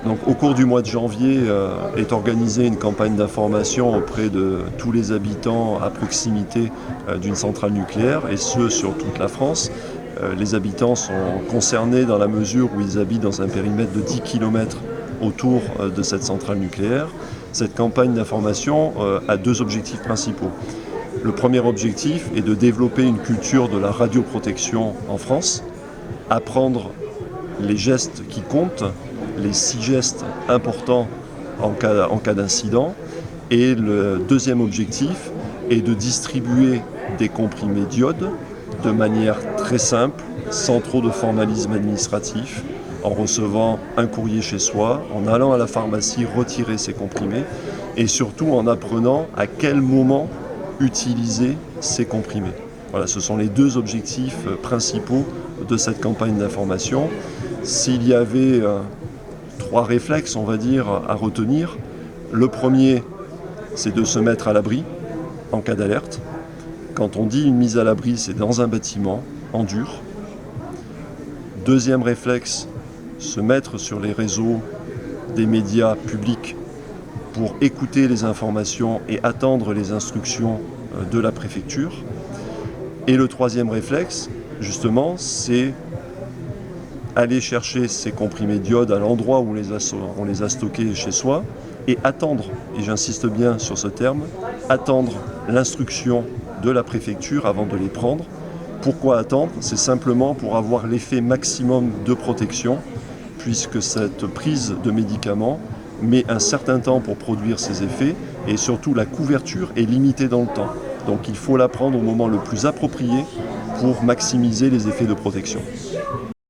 Donc, au cours du mois de janvier est organisée une campagne d'information auprès de tous les habitants à proximité d'une centrale nucléaire, et ce sur toute la France. Les habitants sont concernés dans la mesure où ils habitent dans un périmètre de 10 km autour de cette centrale nucléaire. Cette campagne d'information a deux objectifs principaux. Le premier objectif est de développer une culture de la radioprotection en France, apprendre les gestes qui comptent, les 6 gestes importants en cas d'incident. Et le deuxième objectif est de distribuer des comprimés d'iode de manière très simple, sans trop de formalisme administratif, en recevant un courrier chez soi, en allant à la pharmacie retirer ces comprimés, et surtout en apprenant à quel moment utiliser ces comprimés. Voilà, ce sont les deux objectifs principaux de cette campagne d'information. S'il y avait 3 réflexes, on va dire, à retenir, le premier, c'est de se mettre à l'abri en cas d'alerte. Quand on dit une mise à l'abri, c'est dans un bâtiment, en dur. Deuxième réflexe, se mettre sur les réseaux des médias publics pour écouter les informations et attendre les instructions de la préfecture. Et le troisième réflexe, justement, c'est aller chercher ces comprimés d'iode à l'endroit où on les a stockés chez soi et attendre, et j'insiste bien sur ce terme, attendre l'instruction de la préfecture avant de les prendre. Pourquoi attendre ? C'est simplement pour avoir l'effet maximum de protection, puisque cette prise de médicaments met un certain temps pour produire ses effets, et surtout la couverture est limitée dans le temps. Donc il faut la prendre au moment le plus approprié pour maximiser les effets de protection.